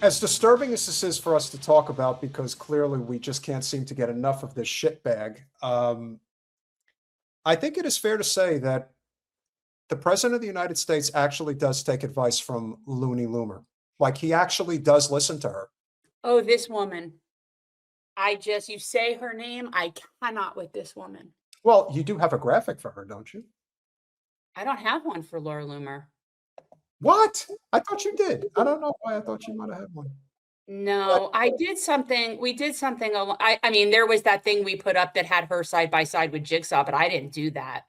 As disturbing as this is for us to talk about, because clearly we just can't seem to get enough of this shitbag, I think it is fair to say that the president of the United States actually does take advice from Laura Loomer. Like, he actually does listen to her. Oh, this woman. You say her name, I cannot with this woman. Well, you do have a graphic for her, don't you? I don't have one for Laura Loomer. What? I thought you did. I don't know why I thought you might have had one. No, I did something. We did something. I mean, there was that thing we put up that had her side by side with Jigsaw, but I didn't do that.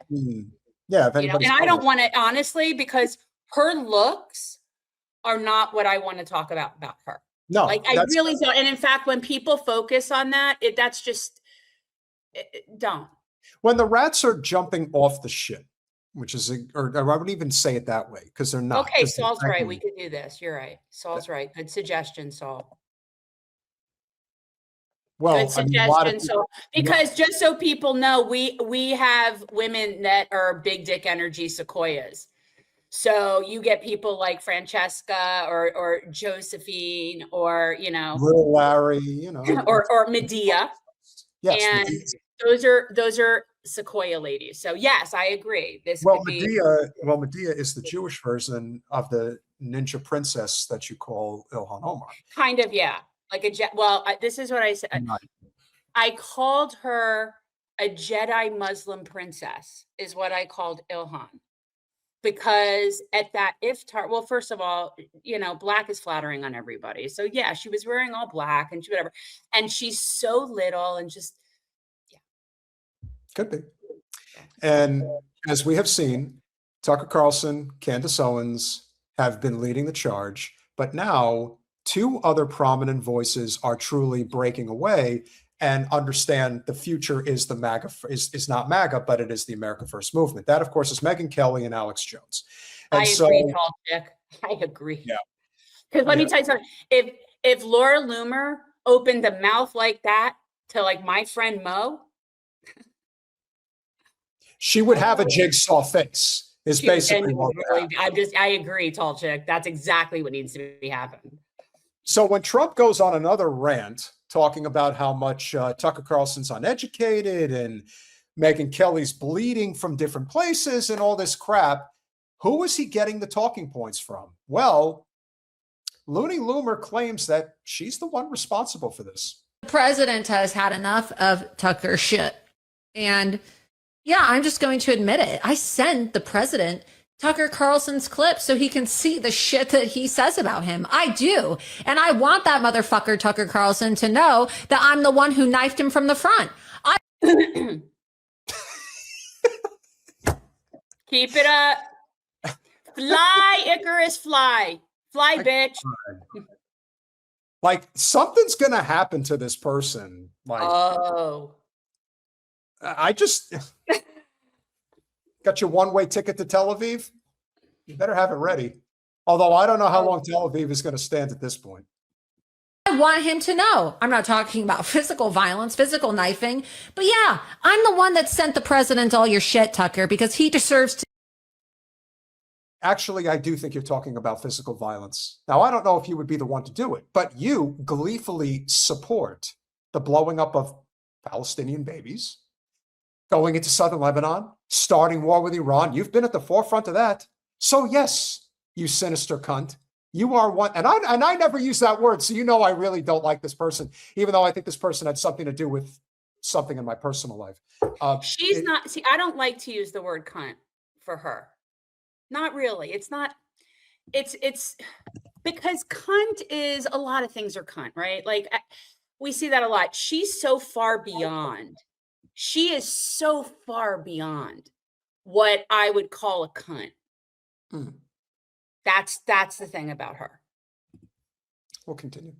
Yeah. And I don't want to, honestly, because her looks are not what I want to talk about her. No, like I really don't. And in fact, when people focus on that, that's just don't. When the rats are jumping off the shit, which is, or I wouldn't even say it that way because they're not. Okay, Saul's right. We could do this. You're right. Saul's right. Good suggestion, Saul. Well, good suggestion, Saul. Because just so people know, we have women that are big dick energy sequoias. So you get people like Francesca or Josephine or, Little Larry, or Medea. Yes. And Medea. those are Sequoia ladies. So yes, I agree. Medea is the Jewish version of the ninja princess that you call Ilhan Omar. Kind of, yeah. Like this is what I said. I called her a Jedi Muslim princess is what I called Ilhan. Because at that iftar, well, first of all, black is flattering on everybody. So yeah, she was wearing all black and whatever. And she's so little and just, yeah. Could be. And as we have seen, Tucker Carlson, Candace Owens have been leading the charge, but now two other prominent voices are truly breaking away and understand the future is the MAGA, is not MAGA, but it is the America First movement. That, of course, is Megyn Kelly and Alex Jones. And I agree, Tall Chick. I agree. Yeah. Because let me tell you something. If Laura Loomer opened a mouth like that to like my friend Mo, she would have a jigsaw face. Is basically what I agree, Tall Chick. That's exactly what needs to be happening. So when Trump goes on another rant talking about how much Tucker Carlson's uneducated and Megyn Kelly's bleeding from different places and all this crap, who is he getting the talking points from? Well, Laura Loomer claims that she's the one responsible for this. The president has had enough of Tucker shit. And yeah, I'm just going to admit it. I sent the president Tucker Carlson's clip so he can see the shit that he says about him. I do. And I want that motherfucker, Tucker Carlson, to know that I'm the one who knifed him from the front. Keep it up. Fly, Icarus, fly. Fly, bitch. Like, something's going to happen to this person. Like, I just... Got your one-way ticket to Tel Aviv? You better have it ready. Although I don't know how long Tel Aviv is going to stand at this point. I want him to know. I'm not talking about physical violence, physical knifing. But yeah, I'm the one that sent the president all your shit, Tucker, because he deserves to. Actually, I do think you're talking about physical violence. Now, I don't know if you would be the one to do it, but you gleefully support the blowing up of Palestinian babies, going into southern Lebanon, starting war with Iran. You've been at the forefront of that. So yes, you sinister cunt. You are one. And I never use that word. So I really don't like this person, even though I think this person had something to do with something in my personal life. She's not, see, I don't like to use the word cunt for her. Not really. It's not, it's because cunt is, a lot of things are cunt, right? Like we see that a lot. She's so far beyond. She is so far beyond what I would call a cunt. That's the thing about her. We'll continue.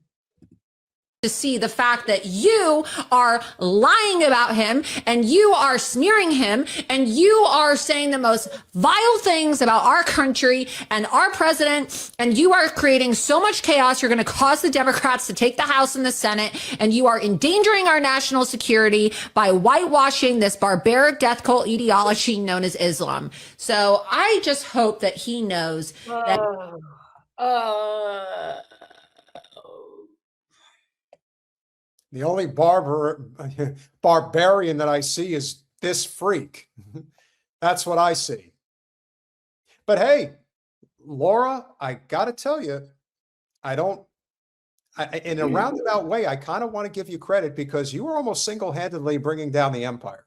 To see the fact that you are lying about him and you are smearing him and you are saying the most vile things about our country and our president, and you are creating so much chaos. You're going to cause the Democrats to take the House and the Senate, and you are endangering our national security by whitewashing this barbaric death cult ideology known as Islam. So I just hope that he knows that The only barbarian that I see is this freak. That's what I see. But hey, Laura, I got to tell you, in a roundabout way, I kind of want to give you credit because you were almost single-handedly bringing down the empire.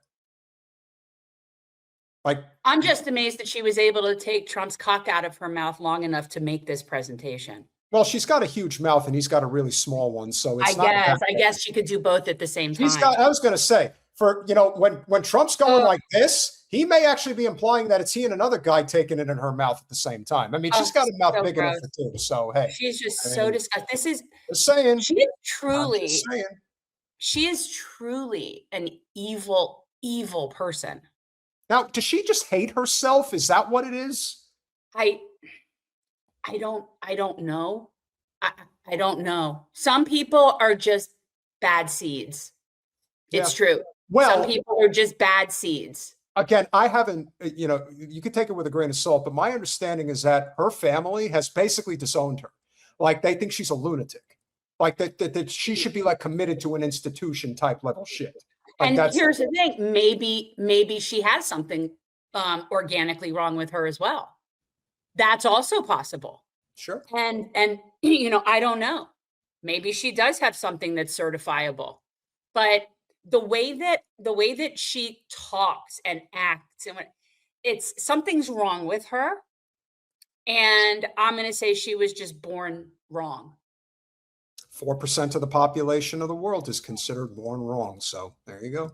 Like, I'm just amazed that she was able to take Trump's cock out of her mouth long enough to make this presentation. well, she's got a huge mouth and he's got a really small one, so it's I guess she could do both at the same time. I was going to say, when Trump's going like this, he may actually be implying that it's he and another guy taking it in her mouth at the same time. I mean, she's got a mouth so big enough for two. So hey, she's just so disgusting. This is just saying. She is truly an evil, evil person. Now, does she just hate herself? Is that what it is? I don't know. I don't know. Some people are just bad seeds. It's true. Well, some people are just bad seeds. Again, I haven't, you could take it with a grain of salt, but my understanding is that her family has basically disowned her. Like they think she's a lunatic. Like that she should be like committed to an institution type level shit. Like and here's the thing, maybe she has something organically wrong with her as well. That's also possible. Sure. And I don't know. Maybe she does have something that's certifiable. But the way that she talks and acts, and it's something's wrong with her. And I'm going to say she was just born wrong. 4% of the population of the world is considered born wrong. So there you go.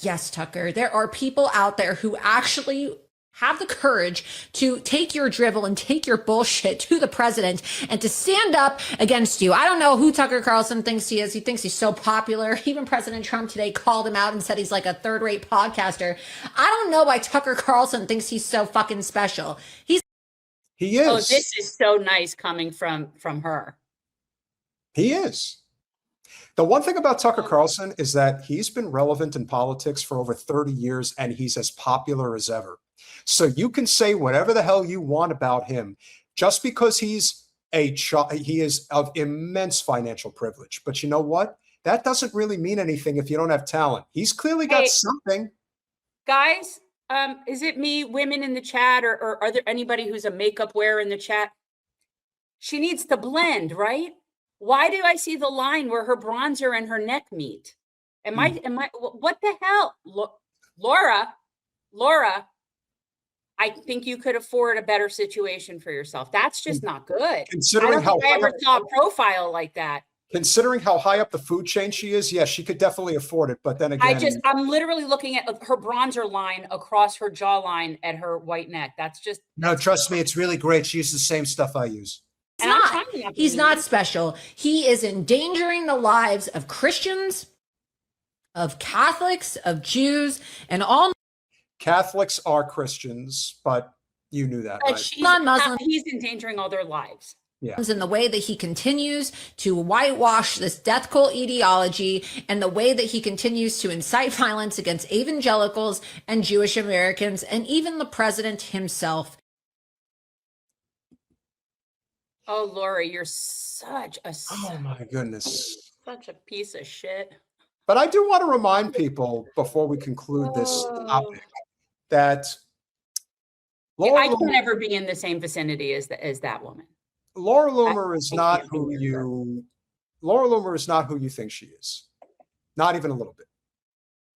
Yes, Tucker. There are people out there who actually have the courage to take your drivel and take your bullshit to the president and to stand up against you. I don't know who Tucker Carlson thinks he is. He thinks he's so popular. Even President Trump today called him out and said he's like a third-rate podcaster. I don't know why Tucker Carlson thinks he's so fucking special. He is. Oh, this is so nice coming from her. He is. The one thing about Tucker Carlson is that he's been relevant in politics for over 30 years and he's as popular as ever. So you can say whatever the hell you want about him just because he is of immense financial privilege. But you know what? That doesn't really mean anything if you don't have talent. He's clearly got something. Guys, is it me, women in the chat, or are there anybody who's a makeup wearer in the chat? She needs to blend, right? Why do I see the line where her bronzer and her neck meet? Am I, what the hell? Laura, I think you could afford a better situation for yourself. That's just not good. Considering I ever saw a profile like that. Considering how high up the food chain she is, yes, she could definitely afford it. But then again, I'm literally looking at her bronzer line across her jawline at her white neck. That's just. No, trust me, it's really great. She uses the same stuff I use. He's not special. He is endangering the lives of Christians, of Catholics, of Jews, and all. Catholics are Christians, but you knew that, right? She's non-Muslim. He's endangering all their lives. Yeah. In the way that he continues to whitewash this death cult ideology and the way that he continues to incite violence against evangelicals and Jewish Americans and even the president himself. Oh, Laura, you're such a oh my goodness, such a piece of shit. But I do want to remind people before we conclude this topic that I can never be in the same vicinity as that woman. Laura Loomer is not who you think she is. Not even a little bit.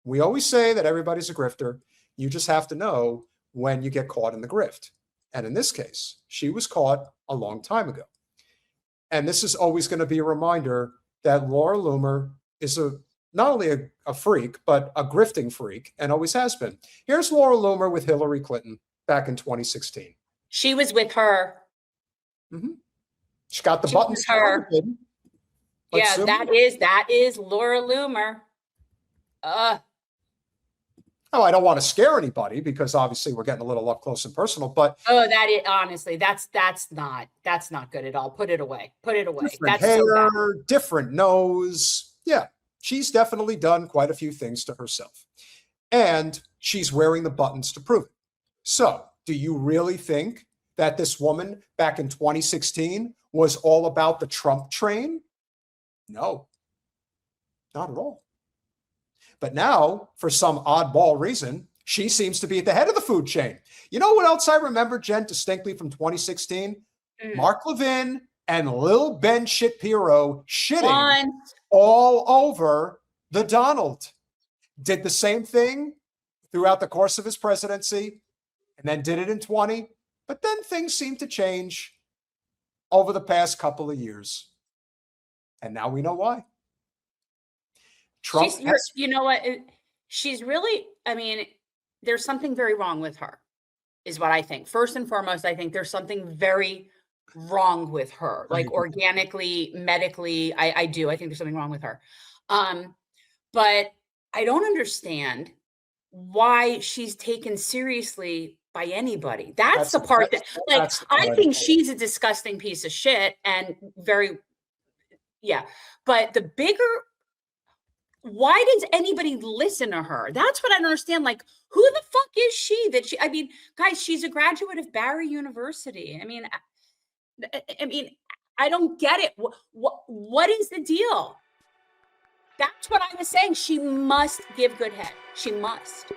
We always say that everybody's a grifter. You just have to know when you get caught in the grift. And in this case, she was caught a long time ago. And this is always going to be a reminder that Laura Loomer is not only a freak, but a grifting freak, and always has been. Here's Laura Loomer with Hillary Clinton back in 2016. She was with her. Mm-hmm. She got the buttons. Her. Yeah, that is Laura Loomer. Oh, I don't want to scare anybody because obviously we're getting a little up close and personal, but honestly, that's not good at all. Put it away. Different That's hair, so bad. Different nose. Yeah, she's definitely done quite a few things to herself. And she's wearing the buttons to prove it. So do you really think that this woman back in 2016 was all about the Trump train? No. Not at all. But now, for some oddball reason, she seems to be at the head of the food chain. You know what else I remember, Jen, distinctly from 2016? Mark Levin and Lil Ben Shapiro shitting all over the Donald. Did the same thing throughout the course of his presidency, and then did it in 20. But then things seem to change over the past couple of years. And now we know why. Trump you know what? She's really, I mean, there's something very wrong with her, is what I think. First and foremost, I think there's something very wrong with her, like organically, medically. I do. I think there's something wrong with her. But I don't understand why she's taken seriously by anybody. That's the part that, like, I think she's a disgusting piece of shit and very, yeah. But the bigger, why does anybody listen to her? That's what I don't understand. Like, who the fuck is she that she, I mean, guys, she's a graduate of Barry University. I mean, I don't get it. What is the deal? That's what I was saying. She must give good head. She must.